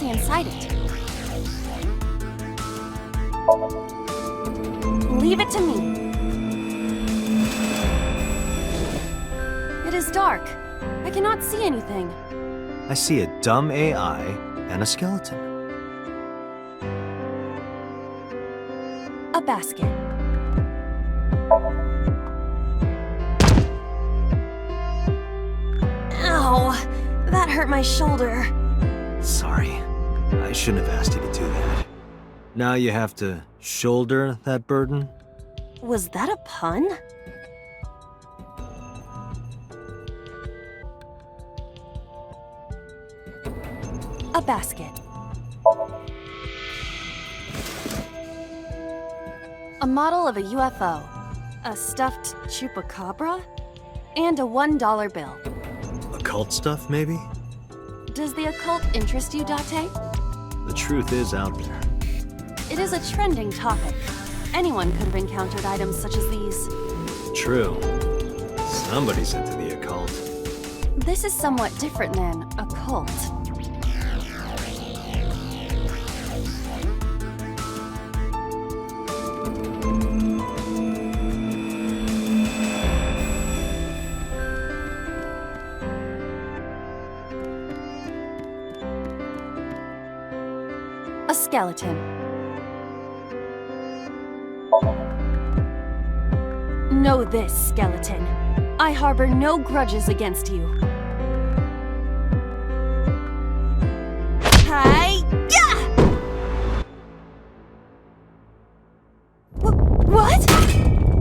say inside it? Leave it to me. It is dark. I cannot see anything. I see a dumb AI and a skeleton. A basket. Ow! That hurt my shoulder. Sorry, I shouldn't have asked you to do that. Now you have to shoulder that burden? Was that a pun? A basket. A model of a UFO. A stuffed chupacabra? And a $1 bill. Occult stuff, maybe? Does the occult interest you, Date? The truth is out there. It is a trending topic. Anyone could have encountered items such as these. True. Somebody's into the occult. This is somewhat different than a cult. A skeleton. Know this, skeleton. I harbor no grudges against you. Hi-ya! What?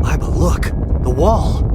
Iba, look! The wall!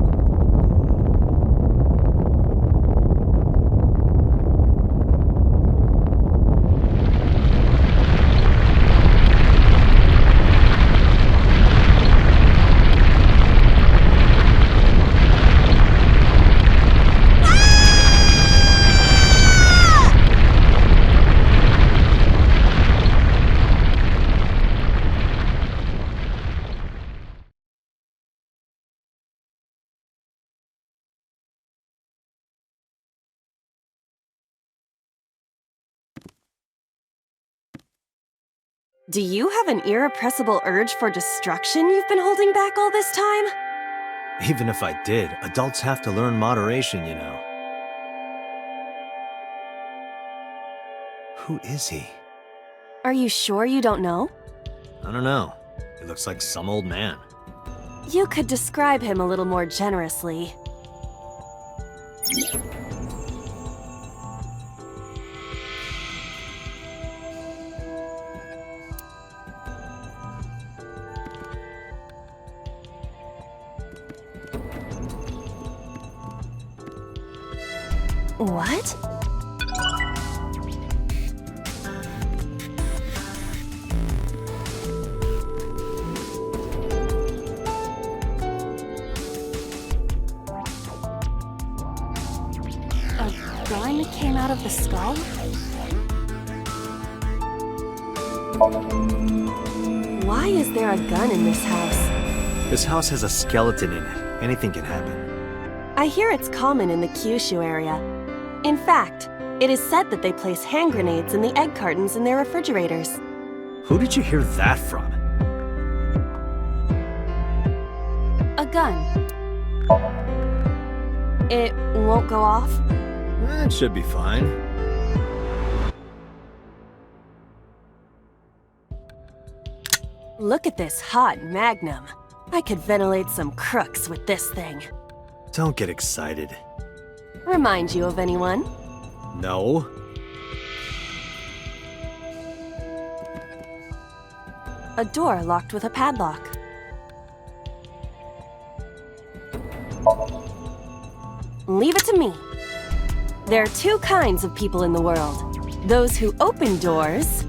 Do you have an irrepressible urge for destruction you've been holding back all this time? Even if I did, adults have to learn moderation, you know. Who is he? Are you sure you don't know? I don't know. He looks like some old man. You could describe him a little more generously. What? A gun came out of the skull? Why is there a gun in this house? This house has a skeleton in it. Anything can happen. I hear it's common in the Kyushu area. In fact, it is said that they place hand grenades in the egg cartons in their refrigerators. Who did you hear that from? A gun. It won't go off? It should be fine. Look at this hot magnum. I could ventilate some crooks with this thing. Don't get excited. Remind you of anyone? No. A door locked with a padlock. Leave it to me. There are two kinds of people in the world. Those who open doors.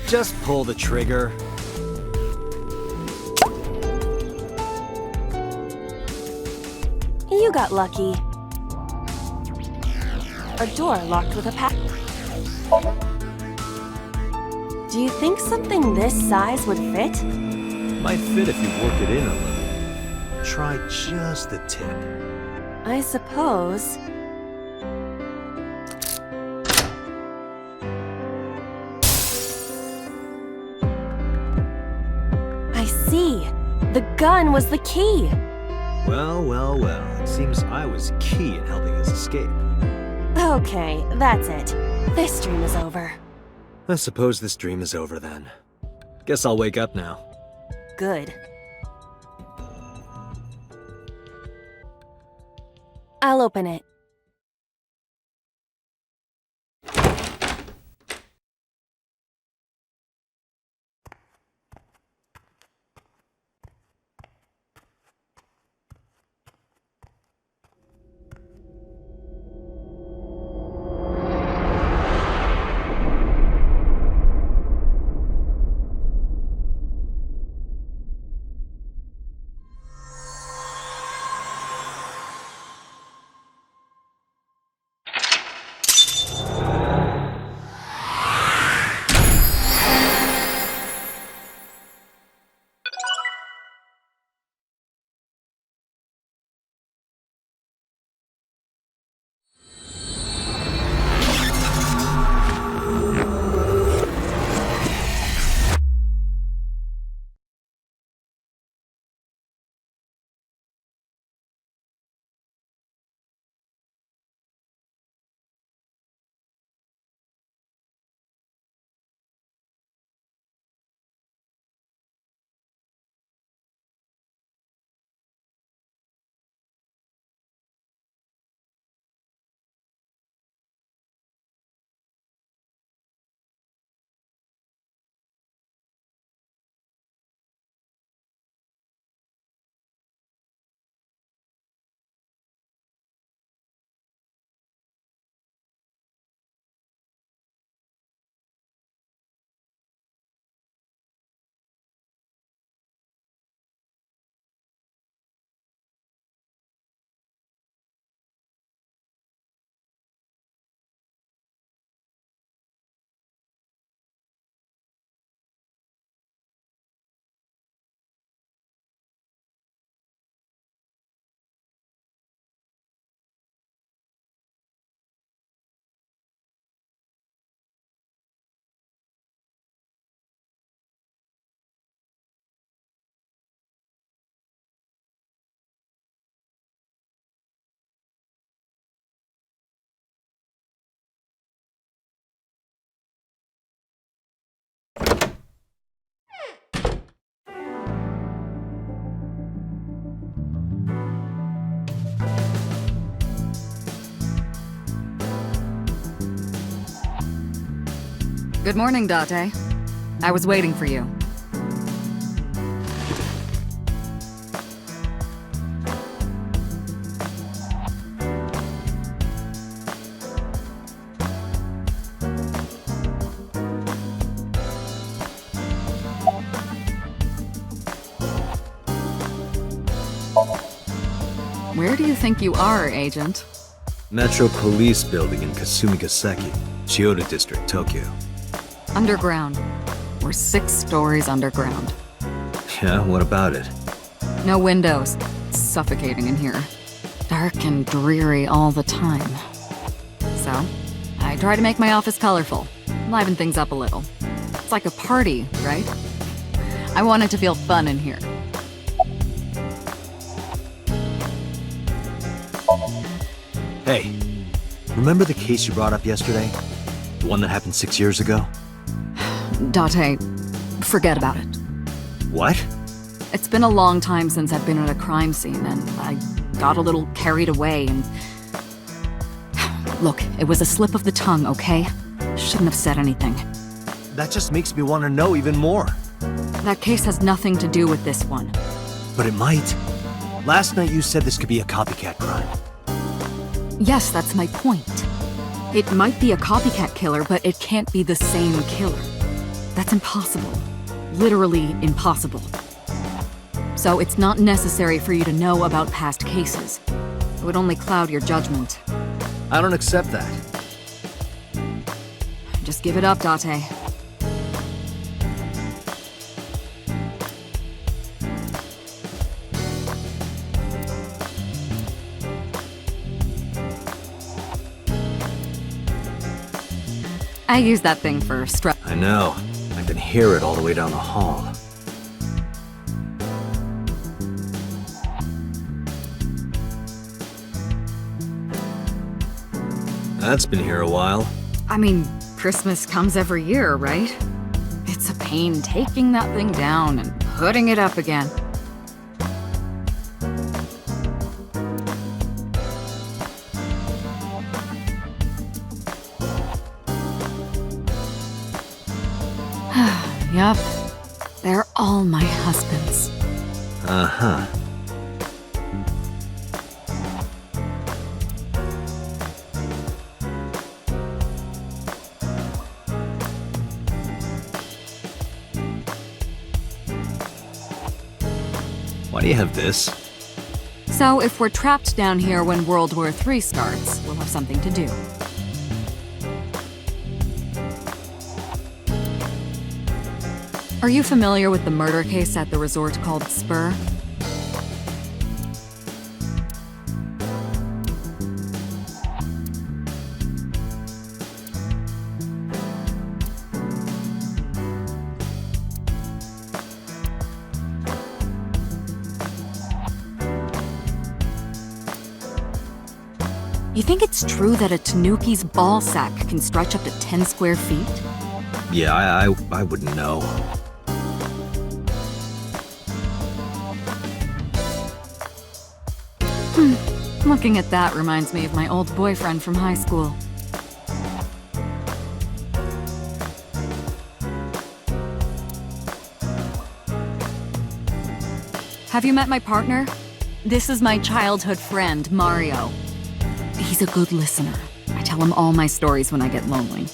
Just pull the trigger. You got lucky. A door locked with a padlock. Do you think something this size would fit? Might fit if you work it in a little. Try just the tip. I suppose. The gun was the key. Well, well, well. It seems I was key in helping us escape. Okay, that's it. This dream is over. I suppose this dream is over then. Guess I'll wake up now. Good. I'll open it. Good morning, Date. I was waiting for you. Where do you think you are, Agent? Metro Police Building in Kasumigaseki, Chiyoda District, Tokyo. Underground. We're 6 stories underground. Yeah, what about it? No windows. It's suffocating in here. Dark and dreary all the time. So, I try to make my office colorful, liven things up a little. It's like a party, right? I want it to feel fun in here. Hey, remember the case you brought up yesterday? The one that happened 6 years ago? Date, forget about it. What? It's been a long time since I've been at a crime scene, and I got a little carried away and... Look, it was a slip of the tongue, okay? Shouldn't have said anything. That just makes me want to know even more. That case has nothing to do with this one. But it might. Last night you said this could be a copycat crime. Yes, that's my point. It might be a copycat killer, but it can't be the same killer. That's impossible. Literally impossible. So it's not necessary for you to know about past cases. It would only cloud your judgment. I don't accept that. Just give it up, Date. I use that thing for I know. I can hear it all the way down the hall. That's been here a while. I mean, Christmas comes every year, right? It's a pain taking that thing down and putting it up again. Yup. They're all my husbands. Uh-huh. Why do you have this? So if we're trapped down here when World War III starts, we'll have something to do. Are you familiar with the murder case at the resort called Spur? You think it's true that a tanuki's ball sack can stretch up to 10 square feet? Yeah, I wouldn't know. Looking at that reminds me of my old boyfriend from high school. Have you met my partner? This is my childhood friend, Mario. He's a good listener. I tell him all my stories when I get lonely.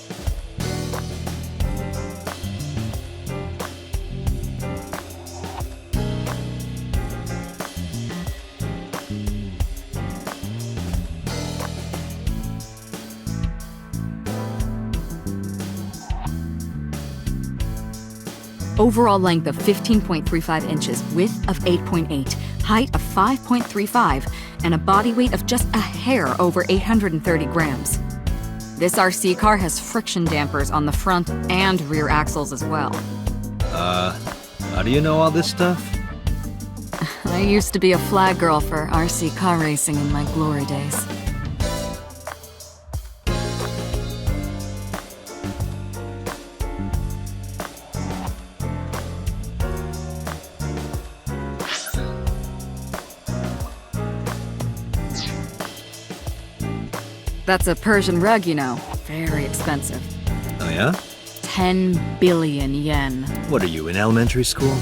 Overall length of 15.35 inches, width of 8.8, height of 5.35, and a body weight of just a hair over 830 grams. This RC car has friction dampers on the front and rear axles as well. How do you know all this stuff? I used to be a flag girl for RC car racing in my glory days. That's a Persian rug, you know. Very expensive. Oh yeah? 10 billion yen. What are you, in elementary school?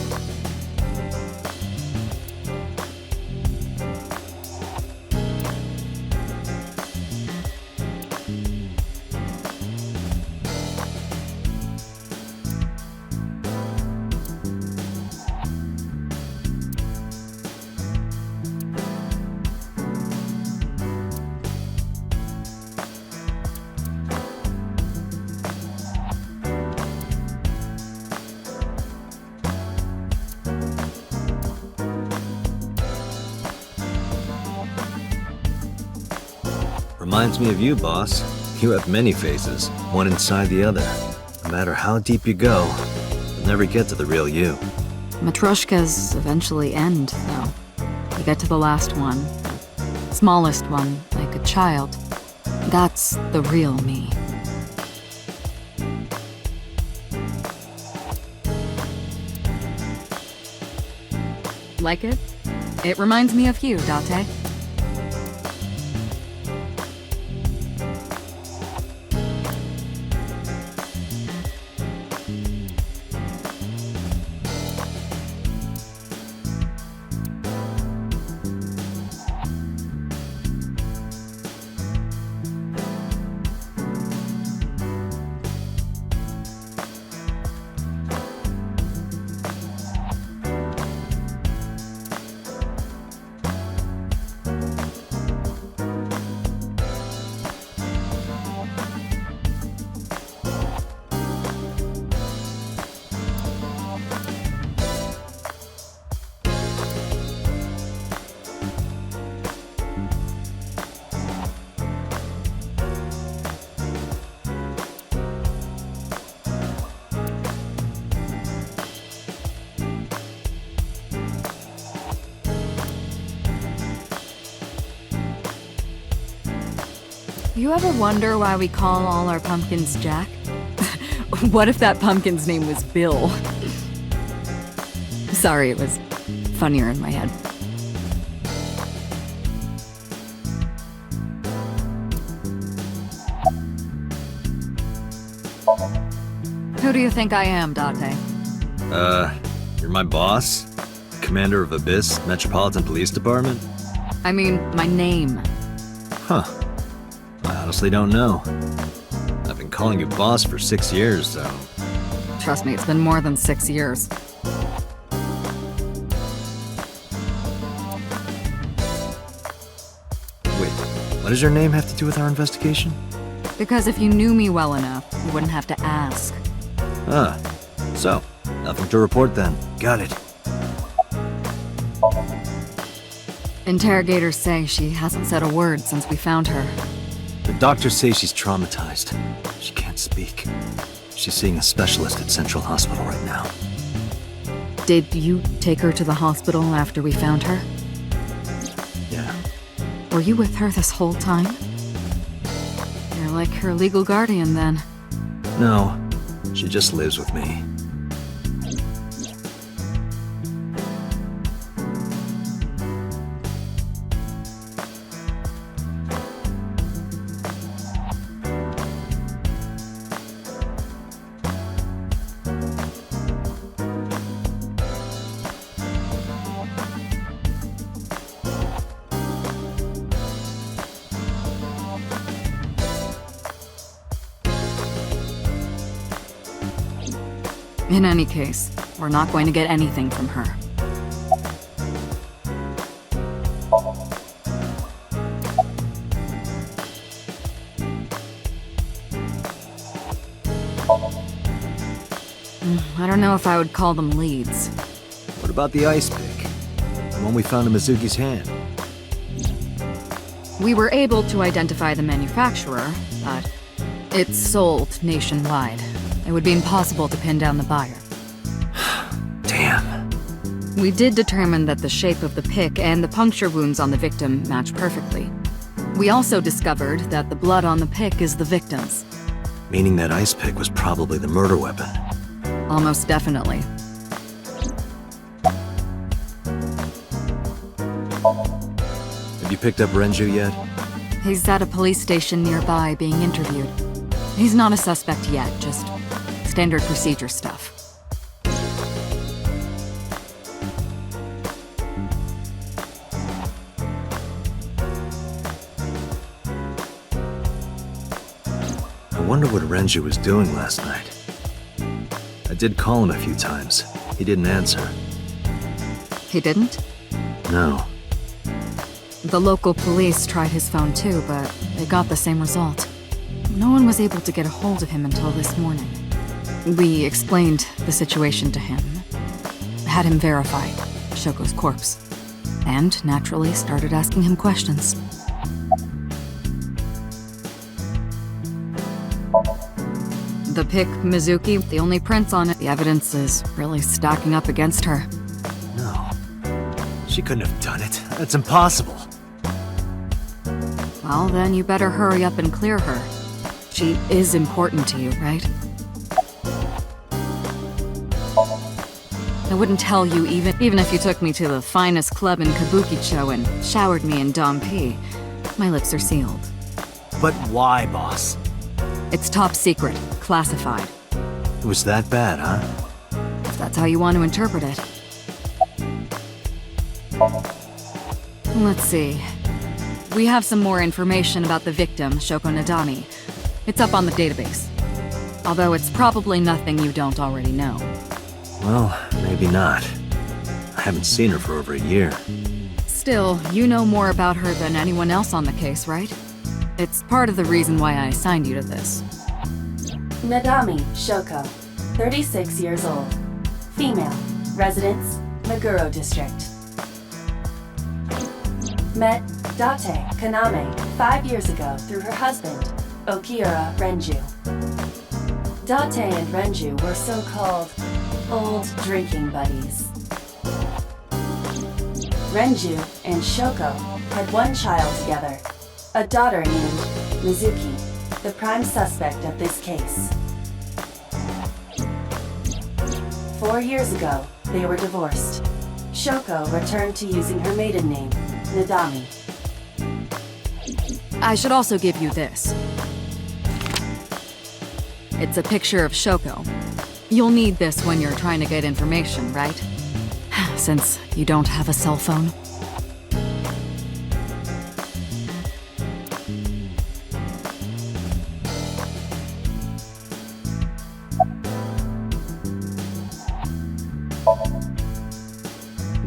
Reminds me of you, boss. You have many faces, one inside the other. No matter how deep you go, you'll never get to the real you. Matryoshkas eventually end, though. You get to the last one. Smallest one, like a child. That's the real me. Like it? It reminds me of you, Date. You ever wonder why we call all our pumpkins Jack? What if that pumpkin's name was Bill? Sorry, it was funnier in my head. Who do you think I am, Date? You're my boss? Commander of Abyss Metropolitan Police Department? I mean, my name. Huh. I honestly don't know. I've been calling you boss for 6 years, so... Trust me, it's been more than 6 years. Wait, what does your name have to do with our investigation? Because if you knew me well enough, you wouldn't have to ask. Ah, so, nothing to report then. Got it. Interrogators say she hasn't said a word since we found her. The doctors say she's traumatized. She can't speak. She's seeing a specialist at Central Hospital right now. Did you take her to the hospital after we found her? Yeah. Were you with her this whole time? You're like her legal guardian then. No, she just lives with me. In any case, we're not going to get anything from her. I don't know if I would call them leads. What about the ice pick? The one we found in Mizuki's hand? We were able to identify the manufacturer, but it's sold nationwide. It would be impossible to pin down the buyer. Damn. We did determine that the shape of the pick and the puncture wounds on the victim match perfectly. We also discovered that the blood on the pick is the victim's. Meaning that ice pick was probably the murder weapon. Almost definitely. Have you picked up Renju yet? He's at a police station nearby being interviewed. He's not a suspect yet, just standard procedure stuff. I wonder what Renju was doing last night. I did call him a few times. He didn't answer. He didn't? No. The local police tried his phone too, but they got the same result. No one was able to get a hold of him until this morning. We explained the situation to him, had him verify Shoko's corpse, and naturally started asking him questions. The pick, Mizuki, the only prints on it, the evidence is really stacking up against her. No. She couldn't have done it. That's impossible. Well, then you better hurry up and clear her. She is important to you, right? I wouldn't tell you even if you took me to the finest club in Kabukicho and showered me in Dompi. My lips are sealed. But why, boss? It's top secret, classified. It was that bad, huh? If that's how you want to interpret it. Let's see. We have some more information about the victim, Shoko Nadami. It's up on the database. Although it's probably nothing you don't already know. Well, maybe not. I haven't seen her for over a year. Still, you know more about her than anyone else on the case, right? It's part of the reason why I assigned you to this. Nadami Shoko, 36 years old. Female. Residence, Meguro District. Met Date Kaname 5 years ago through her husband, Okiura Renju. Date and Renju were so-called old drinking buddies. Renju and Shoko had one child together, a daughter named Mizuki, the prime suspect of this case. 4 years ago, they were divorced. Shoko returned to using her maiden name, Nadami. I should also give you this. It's a picture of Shoko. You'll need this when you're trying to get information, right? Since you don't have a cell phone.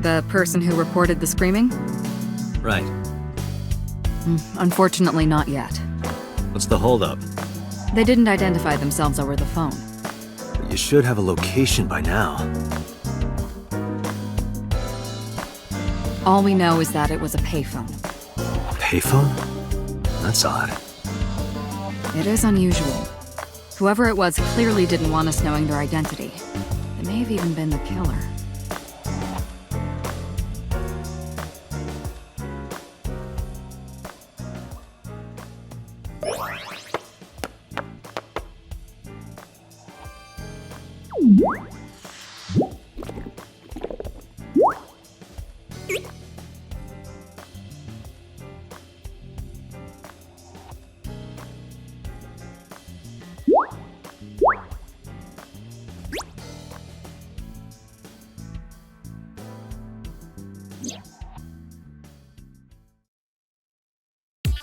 The person who reported the screaming? Right. Unfortunately, not yet. What's the holdup? They didn't identify themselves over the phone. But you should have a location by now. All we know is that it was a payphone. Payphone? That's odd. It is unusual. Whoever it was clearly didn't want us knowing their identity. They may have even been the killer.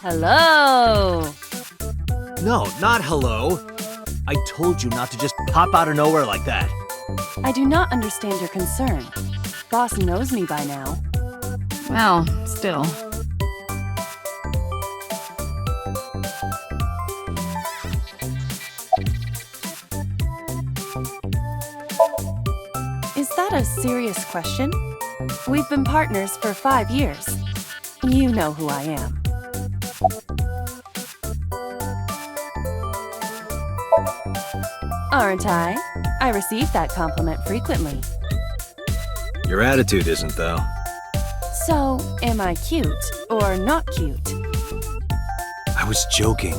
Hello! No, not hello. I told you not to just pop out of nowhere like that. I do not understand your concern. Boss knows me by now. Well, still. Is that a serious question? We've been partners for 5 years. You know who I am. Aren't I? I receive that compliment frequently. Your attitude isn't, though. So, am I cute or not cute? I was joking.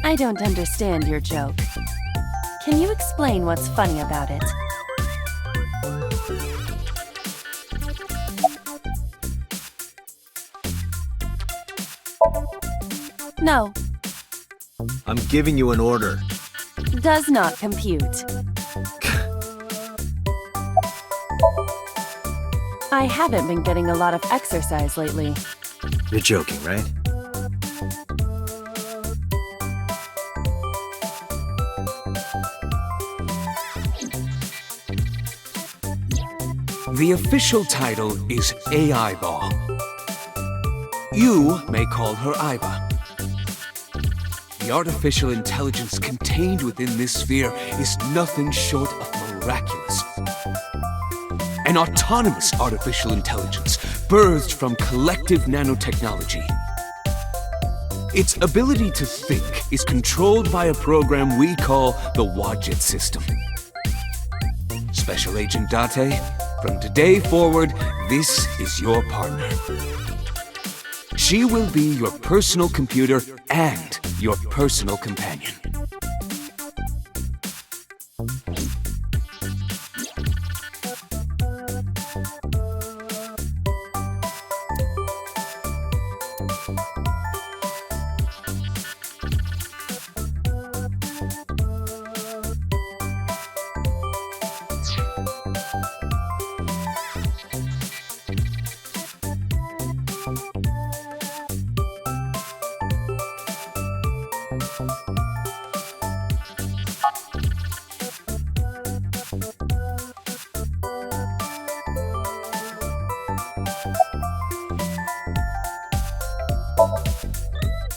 I don't understand your joke. Can you explain what's funny about it? No, I'm giving you an order. does not compute. I haven't been getting a lot of exercise lately. You're joking, right? The official title is AI Ball. You may call her Aiba. The artificial intelligence contained within this sphere is nothing short of miraculous. An autonomous artificial intelligence birthed from collective nanotechnology. Its ability to think is controlled by a program we call the Wadjet system. Special Agent Date, from today forward, this is your partner. She will be your personal computer and your personal companion.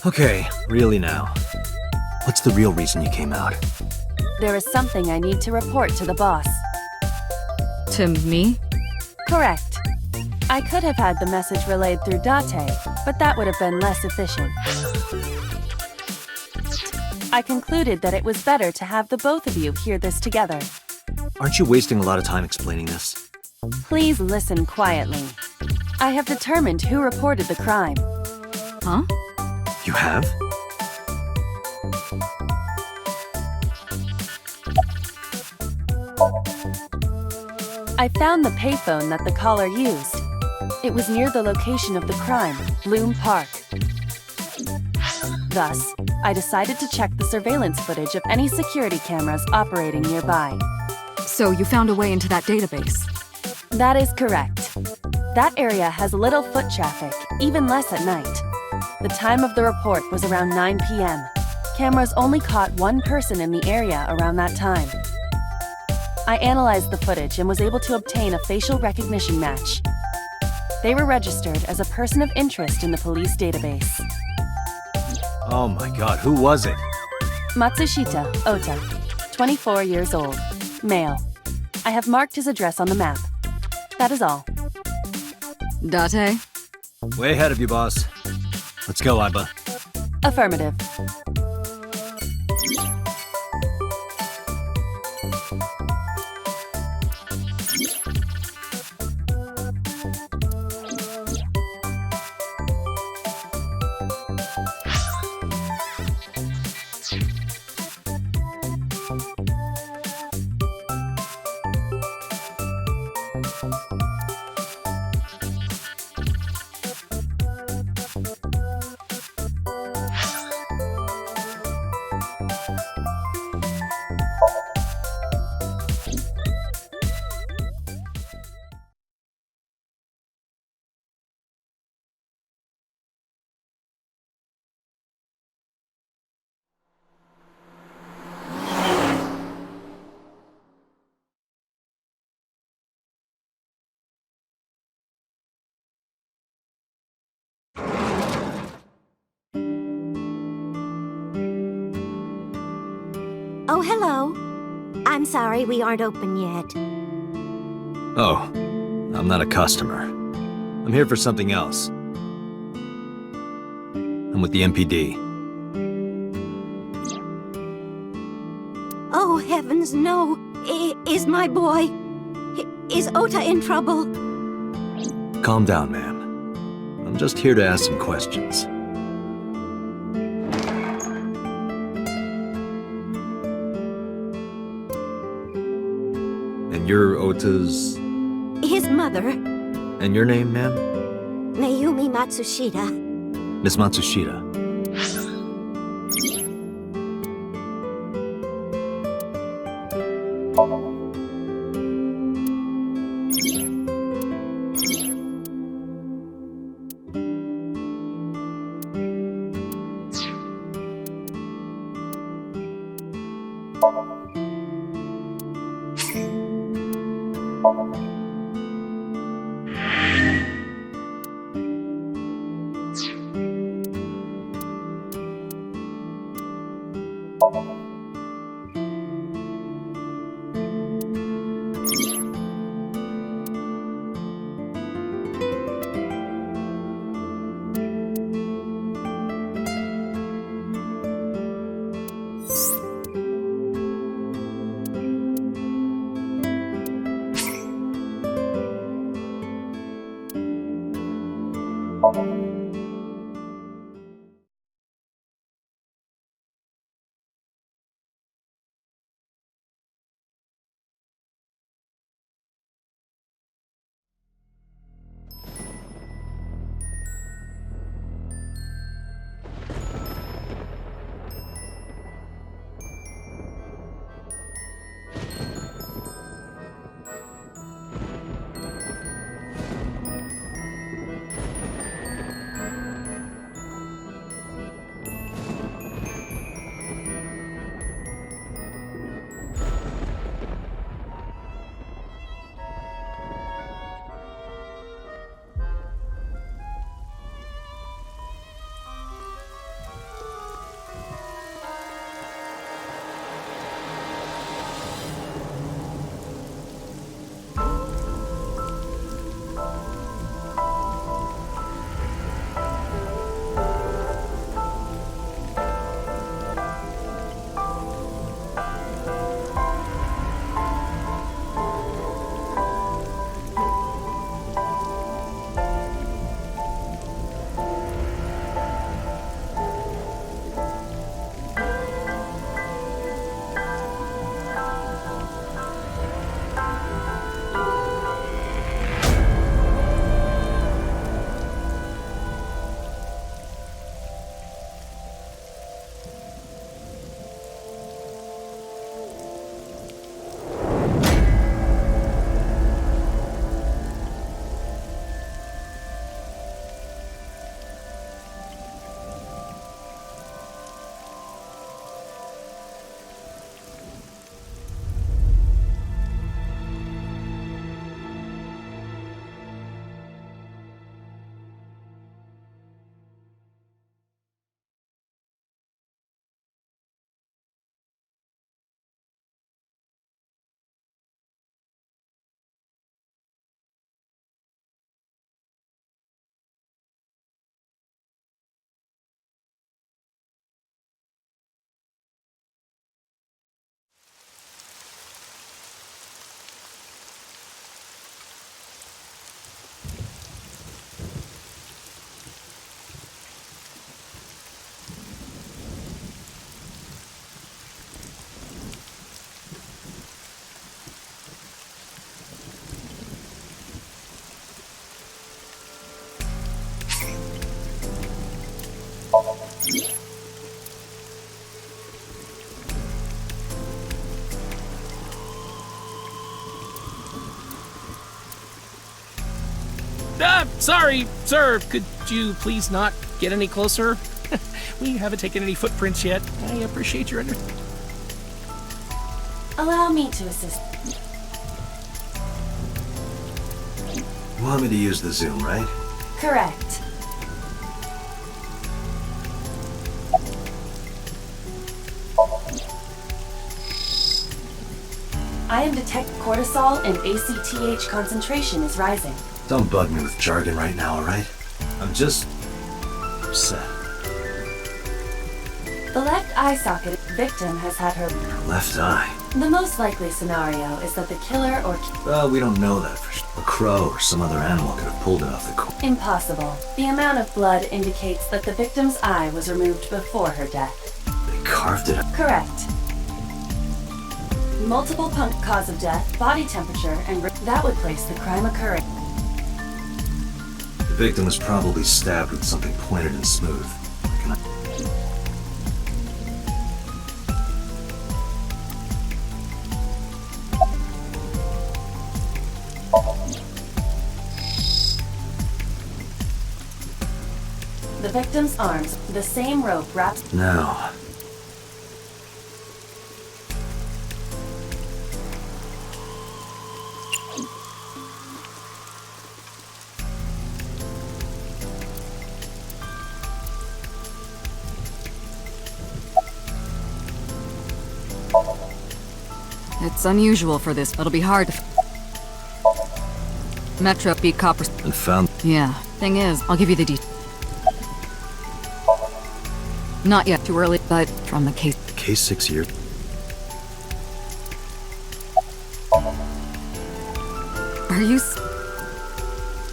Okay, really now. What's the real reason you came out? There is something I need to report to the boss. To me? Correct. I could have had the message relayed through Date, but that would have been less efficient. I concluded that it was better to have the both of you hear this together. Aren't you wasting a lot of time explaining this? Please listen quietly. I have determined who reported the crime. Huh? You have? I found the payphone that the caller used. It was near the location of the crime, Bloom Park. Thus, I decided to check the surveillance footage of any security cameras operating nearby. So you found a way into that database. That is correct. That area has little foot traffic, even less at night. The time of the report was around 9 p.m. Cameras only caught one person in the area around that time. I analyzed the footage and was able to obtain a facial recognition match. They were registered as a person of interest in the police database. Oh my god, who was it? Matsushita Ota, 24 years old, male. I have marked his address on the map. That is all. Date? Way ahead of you, boss. Let's go, Iba. Affirmative. Oh, hello. I'm sorry we aren't open yet. Oh, I'm not a customer. I'm here for something else. I'm with the MPD. Oh, heavens, no. Is my boy... Is Ota in trouble? Calm down, ma'am. I'm just here to ask some questions. And you're Ota's... His mother, And your name, ma'am? Mayumi Matsushita. Miss Matsushita. Sorry, sir. Could you please not get any closer? We haven't taken any footprints yet. I appreciate your Allow me to assist. You want me to use the zoom, right? Correct. I am detect cortisol and ACTH concentration is rising. Don't bug me with jargon right now, alright? I'm just upset. The left eye socket victim has had her. Left eye. The most likely scenario is that the killer or Well, we don't know that for sure. A crow or some other animal could have pulled it off the corpse. impossible. The amount of blood indicates that the victim's eye was removed before her death. They carved it up. Correct. Multiple cause of death, body temperature, and that would place the crime occurring. The victim was probably stabbed with something pointed and smooth. Like an... The victim's arms, the same rope wraps. Now, It's unusual for this. It'll be hard to... Metro beat copper... and found... Yeah. Thing is, I'll give you the details. Not yet. Too early, but from the case... Case 6 years. Are you...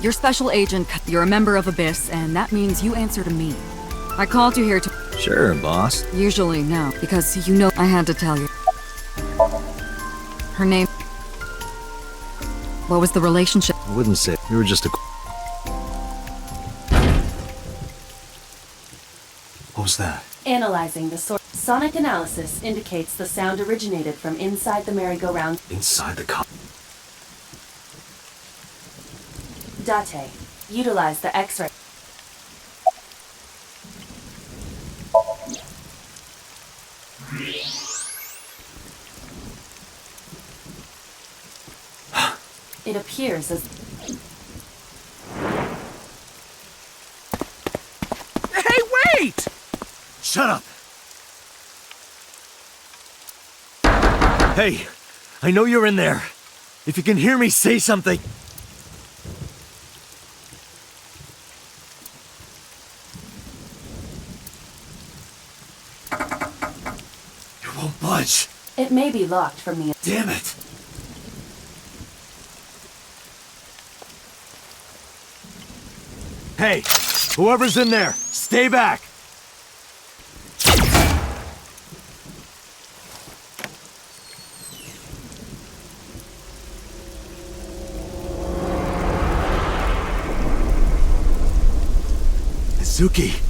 You're special agent. You're a member of Abyss, and that means you answer to me. I called you here to... Sure, boss. Usually, no. Because you know I had to tell you. Her name... What was the relationship? I wouldn't say you were just a... What was that? Analyzing the source. Sonic analysis indicates the sound originated from inside the merry-go-round. Inside the car. Date. Utilize the X-ray. It appears as... Hey, wait! Shut up! Hey, I know you're in there. If you can hear me, say something. You won't budge. It may be locked from the... Damn it. Hey, whoever's in there, stay back. Suki.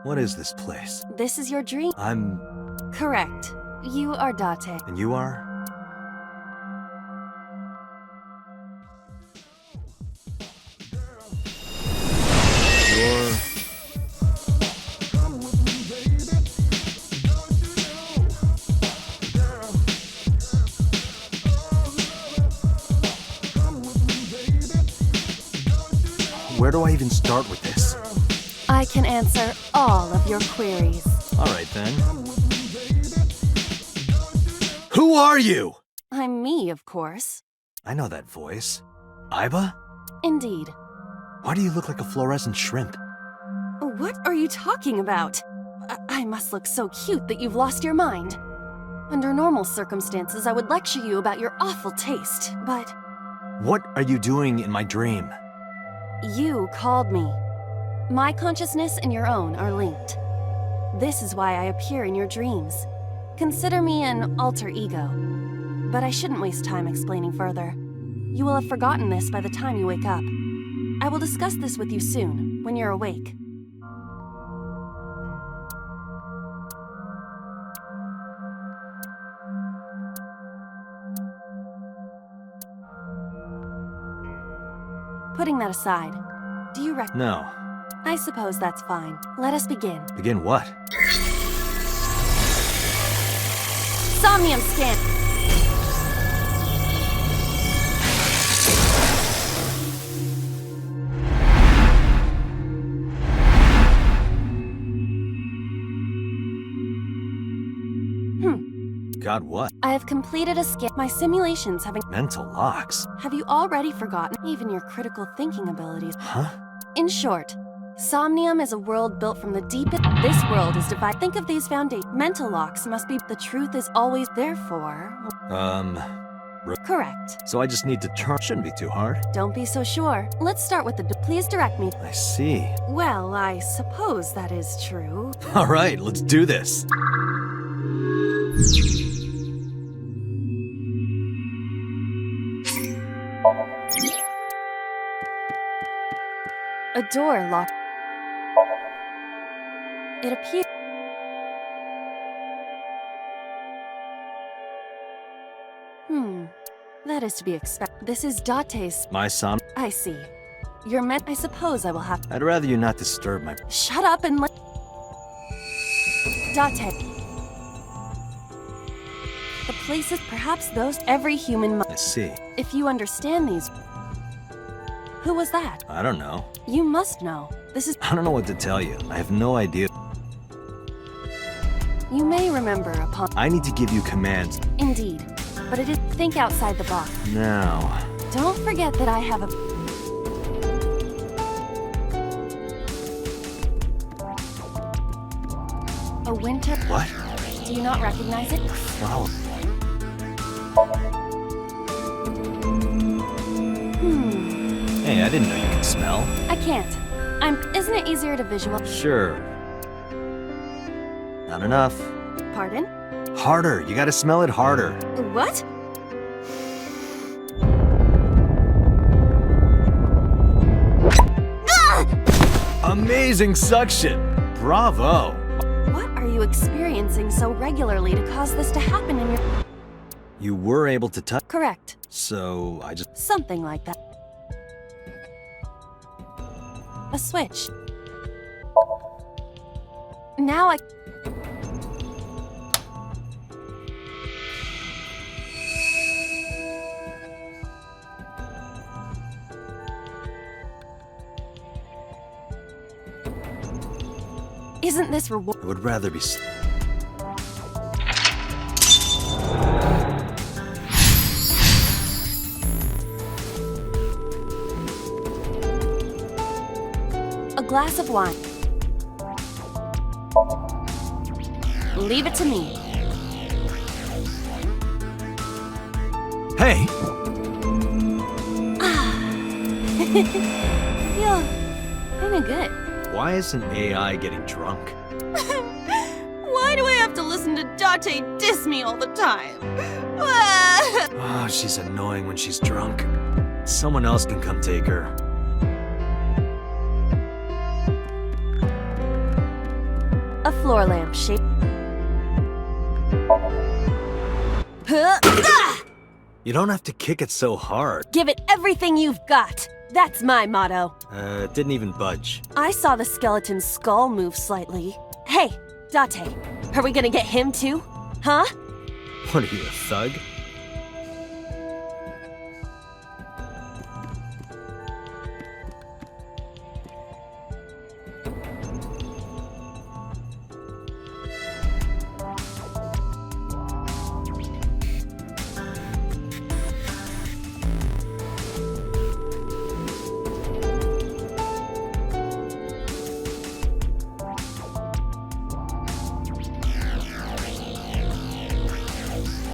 What is this place? This is your dream? I'm... Correct. You are Date. And you are? Where do I even start with this? I can answer all of your queries. Alright then. Who are you? I'm me, of course. I know that voice. Iba? Indeed. Why do you look like a fluorescent shrimp? What are you talking about? I must look so cute that you've lost your mind. Under normal circumstances, I would lecture you about your awful taste, but What are you doing in my dream? you called me. My consciousness and your own are linked. This is why I appear in your dreams. Consider me an alter ego. But I shouldn't waste time explaining further. You will have forgotten this by the time you wake up. I will discuss this with you soon, when you're awake. Putting that aside, do you No. I suppose that's fine. Let us begin. Begin what? Somnium scan! God, what? I have completed a scan. My simulations have Mental locks. Have you already forgotten even your critical thinking abilities? Huh? In short, Somnium is a world built from the deepest. This world is divided. Think of these foundations. Mental locks must be. The truth is always therefore. Correct. So I just need to turn. Shouldn't be too hard. Don't be so sure. Let's start with the. Please direct me. I see. Well, I suppose that is true. Alright, let's do this. A door locked. It appears. That is to be expected. This is Date's. My son. I see. You're meant. I suppose I will have. I'd rather you not disturb my. Shut up and let. Date. The places, perhaps those, every human. I see. If you understand these. Who was that? I don't know. You must know. This is. I don't know what to tell you. I have no idea. You may remember upon. I need to give you commands. Indeed. But it is. Think outside the box. Now. Don't forget that I have a. A winter. What? Do you not recognize it? Flower. Hey, I didn't know you could smell. I can't. Isn't it easier to visual? Sure. Not enough. Pardon? Harder. You gotta smell it harder. What? Amazing suction. Bravo. What are you experiencing so regularly to cause this to happen in your. You were able to touch. Correct. So I just. Something like that. A switch. Now I. Isn't this reward? I would rather be. A glass of wine. Leave it to me. Hey! Feel kinda good. Why isn't AI getting drunk? Why do I have to listen to Date diss me all the time? Oh, she's annoying when she's drunk. Someone else can come take her. A floor lamp shape. You don't have to kick it so hard. Give it everything you've got. That's my motto. It didn't even budge. I saw the skeleton's skull move slightly. Hey, Date, are we gonna get him too? Huh? What are you, a thug?